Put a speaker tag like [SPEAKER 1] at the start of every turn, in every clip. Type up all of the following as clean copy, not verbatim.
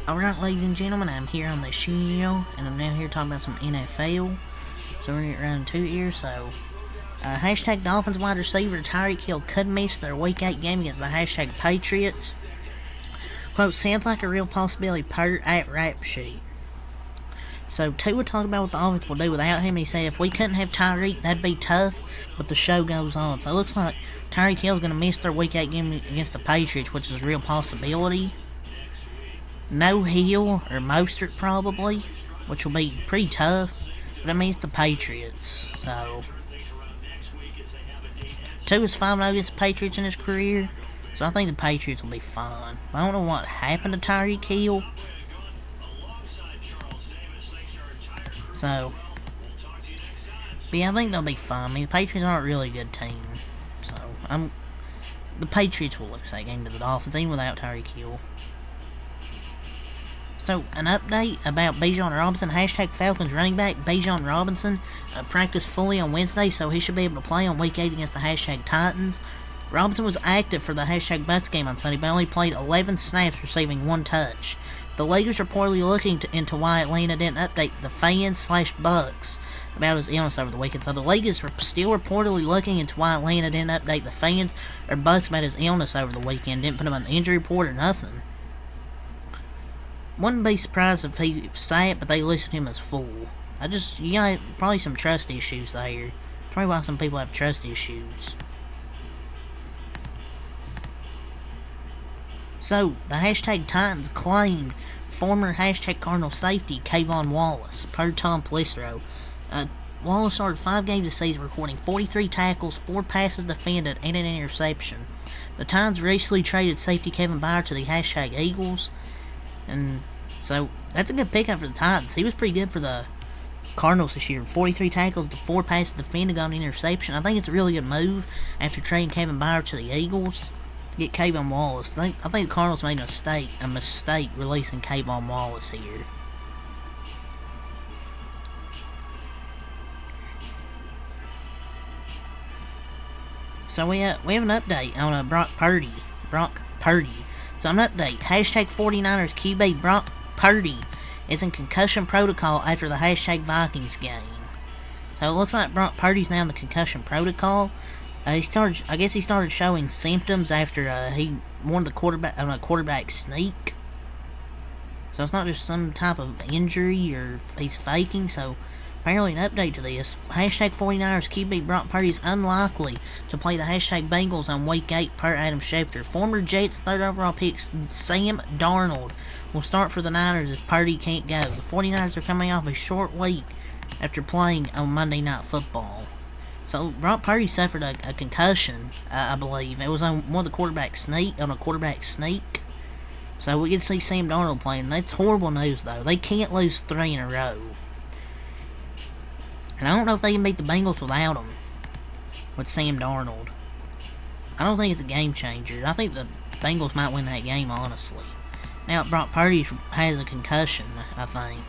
[SPEAKER 1] Alright, ladies and gentlemen, I'm here on the show, and I'm now here talking about some NFL. So we're going to get around 2 here, hashtag Dolphins wide receiver Tyreek Hill could miss their Week 8 game against the hashtag Patriots. Quote, sounds like a real possibility per at Rap Sheet. So Tua talked about what the offense will do without him. He said if we couldn't have Tyreek, that'd be tough, but the show goes on. So it looks like Tyreek Hill's going to miss their Week 8 game against the Patriots, which is a real possibility. No Hill or Mostert probably, which will be pretty tough, but it means the Patriots. So Tua's 5-0 against the Patriots in his career, so I think the Patriots will be fine. I don't know what happened to Tyreek Hill. So, but yeah, I think they'll be fine. I mean, the Patriots aren't a really good team, so the Patriots will lose that game to the Dolphins, even without Tyreek Hill. So, an update about Bijan Robinson. Hashtag Falcons running back Bijan Robinson practiced fully on Wednesday, so he should be able to play on Week 8 against the hashtag Titans. Robinson was active for the hashtag Bucks game on Sunday, but only played 11 snaps, receiving 1 touch. The Lakers are reportedly looking into why Atlanta didn't update the fans/Bucks about his illness over the weekend. So the Lakers are still reportedly looking into why Atlanta didn't update the fans or Bucks about his illness over the weekend. Didn't put him on the injury report or nothing. Wouldn't be surprised if he sat, but they listed him as full. You got probably some trust issues there. Probably why some people have trust issues. So, the hashtag Titans claimed former hashtag Cardinal safety Kayvon Wallace, per Tom Pelissero. Wallace started 5 games this season, recording 43 tackles, 4 passes defended, and an interception. The Titans recently traded safety Kevin Byard to the hashtag Eagles. And so, that's a good pickup for the Titans. He was pretty good for the Cardinals this year. 43 tackles, 4 passes defended, got an interception. I think it's a really good move after trading Kevin Byard to the Eagles to get Kayvon Wallace. I think the Cardinals made a mistake releasing Kayvon Wallace here. So we have an update on Brock Purdy. So an update. Hashtag 49ers QB Brock Purdy is in concussion protocol after the hashtag Vikings game. So it looks like Brock Purdy's now in the concussion protocol. He started showing symptoms after he won the quarterback sneak. So it's not just some type of injury or he's faking. So apparently an update to this. Hashtag 49ers QB Brock Purdy is unlikely to play the hashtag Bengals on Week 8 per Adam Schefter. Former Jets 3rd overall pick Sam Darnold will start for the Niners if Purdy can't go. The 49ers are coming off a short week after playing on Monday Night Football. So Brock Purdy suffered a concussion, I believe. It was on a quarterback sneak. So we get to see Sam Darnold playing. That's horrible news, though. They can't lose 3 in a row. And I don't know if they can beat the Bengals without him, with Sam Darnold. I don't think it's a game changer. I think the Bengals might win that game, honestly. Now, Brock Purdy has a concussion, I think.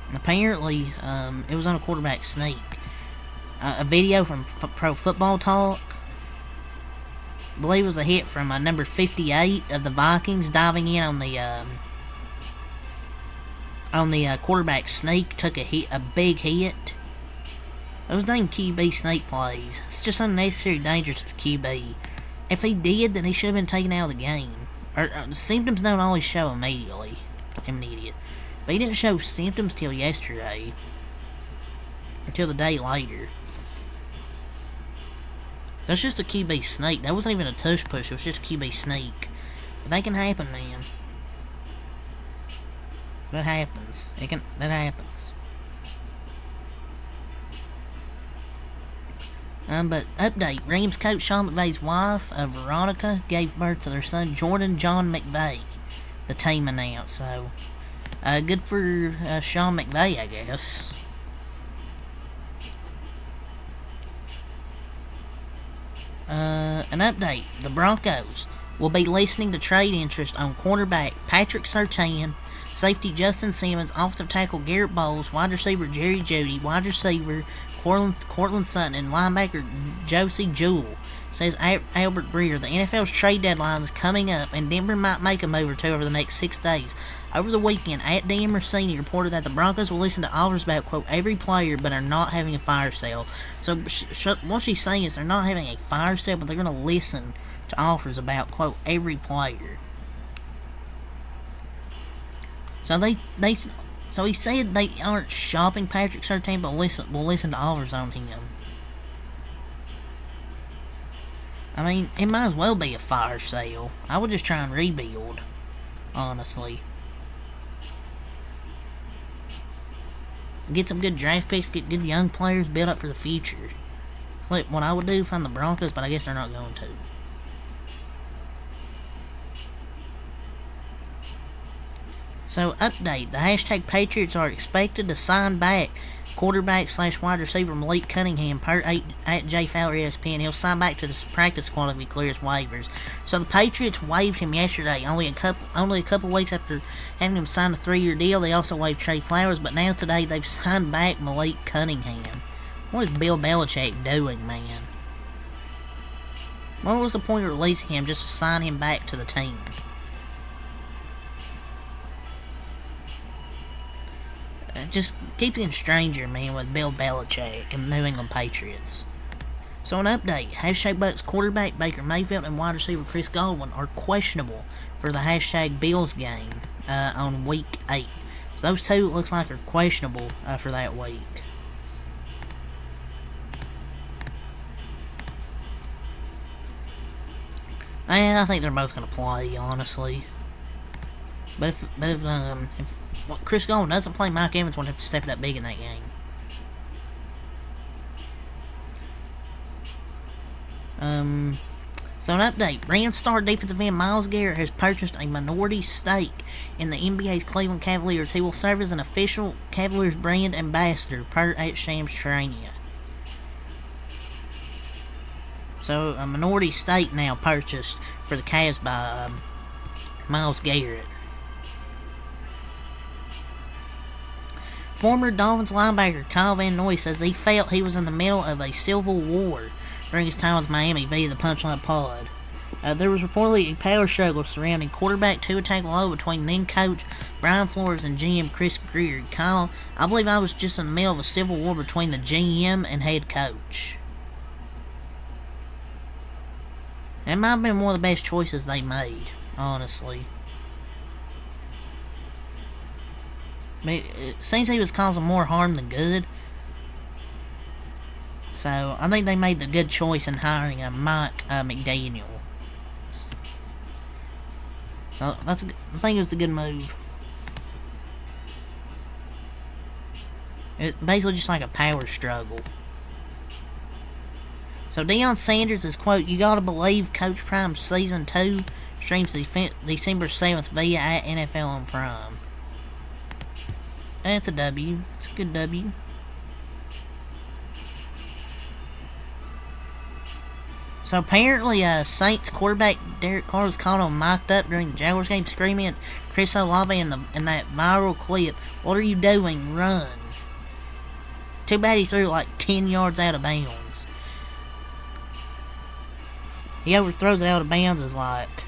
[SPEAKER 1] And apparently, it was on a quarterback sneak. A video from Pro Football Talk, I believe it was a hit from number 58 of the Vikings diving in on the quarterback sneak, took a big hit. Those dang QB sneak plays, it's just unnecessary danger to the QB. If he did, then he should have been taken out of the game. Symptoms don't always show immediately. I'm an idiot. But he didn't show symptoms till yesterday. Or till the day later. That's just a QB sneak. That wasn't even a tush push, it was just QB sneak. But that can happen, man. That happens. That happens. But update. Rams coach Sean McVay's wife, Veronica, gave birth to their son, Jordan John McVay. The team announced. So, good for Sean McVay, I guess. An update. The Broncos will be listening to trade interest on cornerback Patrick Surtain, safety Justin Simmons, offensive tackle Garrett Bowles, wide receiver Jerry Jeudy, wide receiver Cortland Sutton, and linebacker Josie Jewell. Says Albert Breer, the NFL's trade deadline is coming up, and Denver might make a move or two over the next 6 days. Over the weekend, @DM Rossini reported that the Broncos will listen to offers about, quote, every player, but are not having a fire sale. So what she's saying is they're not having a fire sale, but they're going to listen to offers about, quote, every player. So so he said they aren't shopping Patrick Surtain, but will listen to offers on him. I mean, it might as well be a fire sale. I would just try and rebuild, honestly. Get some good draft picks, get good young players, build up for the future. It's like what I would do if I'm the Broncos, but I guess they're not going to. So, update. The hashtag Patriots are expected to sign back quarterback/wide receiver Malik Cunningham per @JFowler ESPN. He'll sign back to the practice squad if he clears waivers. So the Patriots waived him yesterday, only a couple weeks after having him sign a 3-year deal. They also waived Trey Flowers, but now today they've signed back Malik Cunningham. What is Bill Belichick doing, man? What was the point of releasing him just to sign him back to the team? Just keep getting stranger, man, with Bill Belichick and the New England Patriots. So an update. Hashtag Bucks quarterback Baker Mayfield and wide receiver Chris Godwin are questionable for the hashtag Bills game on week 8. So those two looks like are questionable for that week. And I think they're both going to play, honestly. But if Chris Godwin doesn't play, Mike Evans won't have to step it up big in that game. So an update. Brand star defensive end Myles Garrett has purchased a minority stake in the NBA's Cleveland Cavaliers. He will serve as an official Cavaliers brand ambassador per Shams Charania. So a minority stake now purchased for the Cavs by Myles Garrett. Former Dolphins linebacker Kyle Van Noy says he felt he was in the middle of a civil war during his time with Miami via the Punchline Pod. There was reportedly a power struggle surrounding quarterback Tua Tagovailoa between then coach Brian Flores and GM Chris Grier. Kyle, I believe I was just in the middle of a civil war between the GM and head coach. That might have been one of the best choices they made, honestly. It seems he was causing more harm than good. So, I think they made the good choice in hiring a Mike McDaniel. So, I think it was a good move. It's basically just like a power struggle. So, Deion Sanders is, quote, "You gotta believe Coach Prime Season 2 streams December 7th via NFL on Prime." That's a W. It's a good W. So apparently, Saints quarterback Derek Carr was caught on mic'd up during the Jaguars game, screaming at Chris Olave in that viral clip, "What are you doing? Run!" Too bad he threw like 10 yards out of bounds. He overthrows it out of bounds. Is like,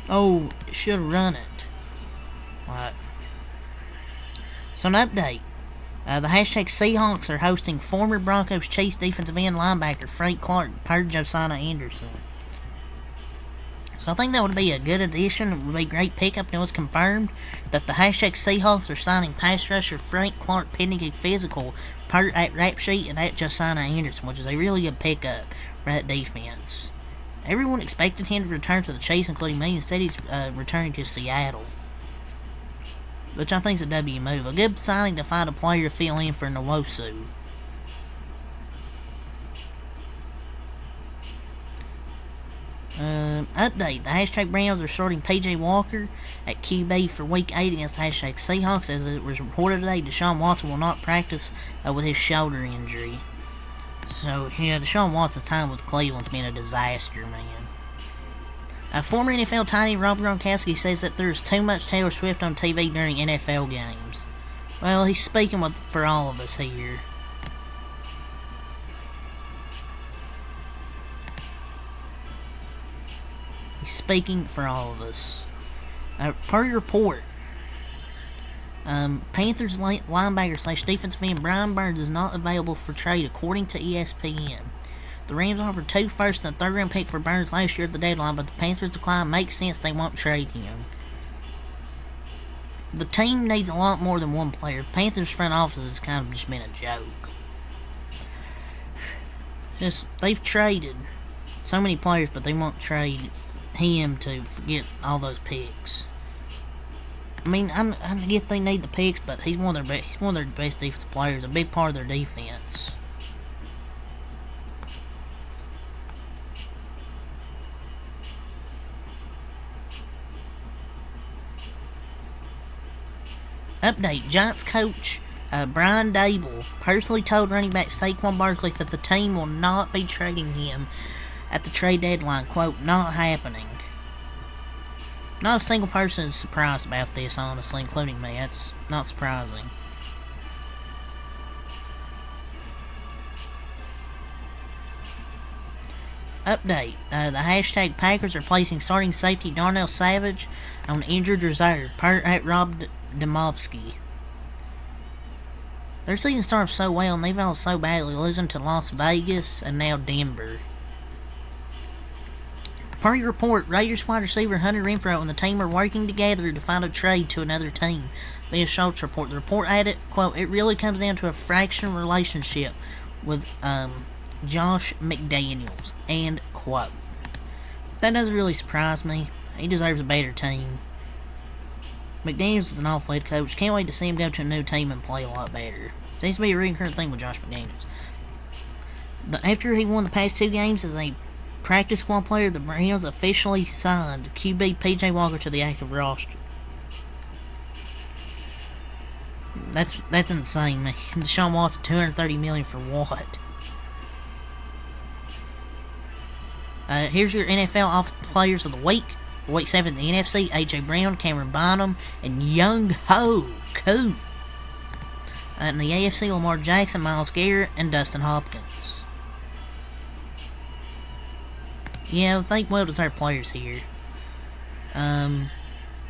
[SPEAKER 1] oh, should have run it. Like. So an update. The hashtag Seahawks are hosting former Broncos Chiefs defensive end linebacker Frank Clark per Josiah Anderson. So I think that would be a good addition. It would be a great pickup. And it was confirmed that the hashtag Seahawks are signing pass rusher Frank Clark pending a physical per at Rap Sheet and at Josiah Anderson, which is a really good pickup for that defense. Everyone expected him to return to the Chiefs, including me. Instead, he's returning to Seattle, which I think is a W move. A good signing to find a player to fill in for Nwosu. Update. The hashtag Browns are starting PJ Walker at QB for week 8 against the hashtag Seahawks. As it was reported today, Deshaun Watson will not practice with his shoulder injury. So, yeah, Deshaun Watson's time with Cleveland's been a disaster, man. Former NFL tight end Rob Gronkowski says that there's too much Taylor Swift on TV during NFL games. Well, he's speaking for all of us here. He's speaking for all of us. Per report, Panthers linebacker slash defensive end Brian Burns is not available for trade, according to ESPN. The Rams offered 2 first and a 3rd round pick for Burns last year at the deadline, but the Panthers declined. Makes sense, they won't trade him. The team needs a lot more than one player. Panthers front office has kind of just been a joke. They've traded so many players, but they won't trade him to forget all those picks. I mean, I get they need the picks, but he's one of their best defensive players, a big part of their defense. Update: Giants coach Brian Daboll personally told running back Saquon Barkley that the team will not be trading him at the trade deadline. Quote, not happening. Not a single person is surprised about this, honestly, including me. That's not surprising. Update. The hashtag Packers are placing starting safety Darnell Savage on injured reserve, per at Rob Demovsky. Their season started so well and they've all so badly, losing to Las Vegas and now Denver. Per report, Raiders wide receiver Hunter Renfrow and the team are working together to find a trade to another team. Via Schultz report. The report added, quote, it really comes down to a fractional relationship with Josh McDaniels, end quote. That doesn't really surprise me. He deserves a better team. McDaniels is an awful head coach. Can't wait to see him go to a new team and play a lot better. Seems to be a recurring thing with Josh McDaniels. After he won the past 2 games as a practice squad player, the Browns officially signed QB PJ Walker to the active roster. That's insane, man. Deshaun Watson, $230 million for what? Here's your NFL Offensive Players of the Week. Week 7 in the NFC, A.J. Brown, Cameron Bynum, and Young Ho Koo. In the AFC, Lamar Jackson, Myles Garrett, and Dustin Hopkins. Yeah, I think well-deserved players here.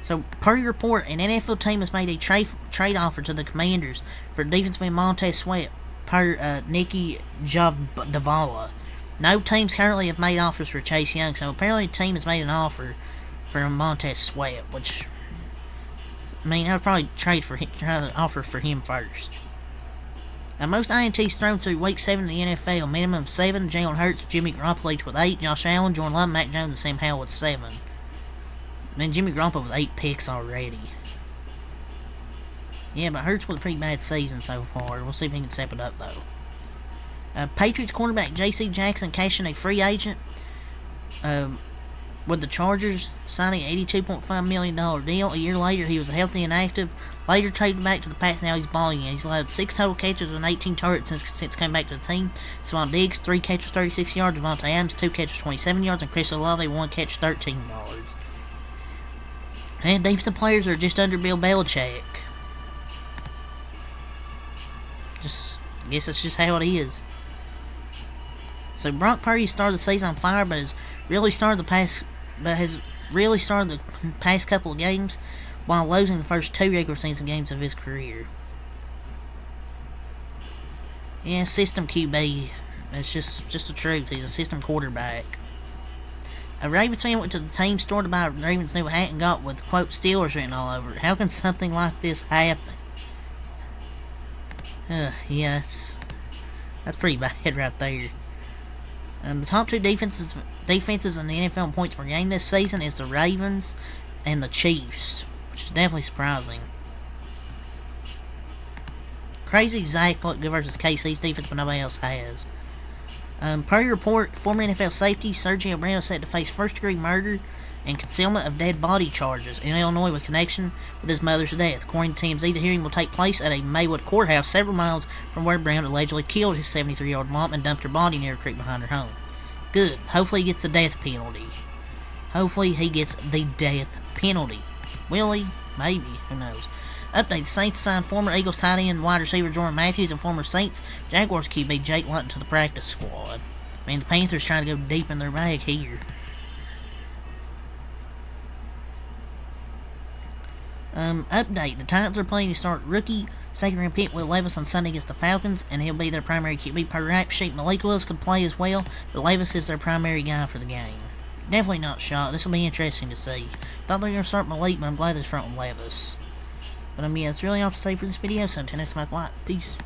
[SPEAKER 1] So, per your report, an NFL team has made a trade offer to the Commanders for defensive end Montez Sweat, per Nikki Javdavala. No teams currently have made offers for Chase Young, so apparently the team has made an offer for Montez Sweat, which, I mean, I would probably try to offer for him first. Most INTs thrown through Week 7 in the NFL, minimum of 7, Jalen Hurts, Jimmy Garoppolo each with 8, Josh Allen, Jordan Love, Mac Jones, and Sam Howell with 7. And Jimmy Garoppolo with 8 picks already. Yeah, but Hurts with a pretty bad season so far. We'll see if he can step it up, though. Patriots cornerback J.C. Jackson cashing a free agent with the Chargers, signing an $82.5 million deal. A year later, he was healthy and active. Later traded back to the Pats. Now he's balling. He's allowed 6 total catches and 18 targets since came back to the team. Stephon Diggs, 3 catches, 36 yards. Devontae Adams, 2 catches, 27 yards. And Chris Olave, 1 catch, 13 yards. And defensive players are just under Bill Belichick. I guess that's just how it is. So Brock Purdy started the season on fire, but has really started the past couple of games while losing the first 2 regular season games of his career. Yeah, system QB. It's just the truth. He's a system quarterback. A Ravens fan went to the team store to buy Ravens' new hat and got with, quote, Steelers written all over it. How can something like this happen? Yes. That's pretty bad right there. The top 2 defenses in the NFL in points per game this season is the Ravens and the Chiefs, which is definitely surprising. Crazy Zach looked good versus KC's defense, but nobody else has. Per your report, former NFL safety Sergio Brown is set to face first-degree murder and concealment of dead body charges in Illinois with connection with his mother's death. According to TMZ, the hearing will take place at a Maywood courthouse several miles from where Brown allegedly killed his 73-year-old mom and dumped her body near a creek behind her home. Good. Hopefully he gets the death penalty. Will he? Maybe. Who knows? Update: Saints signed former Eagles tight end wide receiver Jordan Matthews and former Saints Jaguars QB Jake Luton to the practice squad. I mean, the Panthers trying to go deep in their bag here. Update. The Titans are planning to start rookie second round pick Will Levis on Sunday against the Falcons, and he'll be their primary QB per rap sheet. Malik Willis could play as well, but Levis is their primary guy for the game. Definitely not shocked. This will be interesting to see. Thought they were going to start Malik, but I'm glad they're starting Levis. But yeah, that's really all to say for this video, so until next time, like, peace.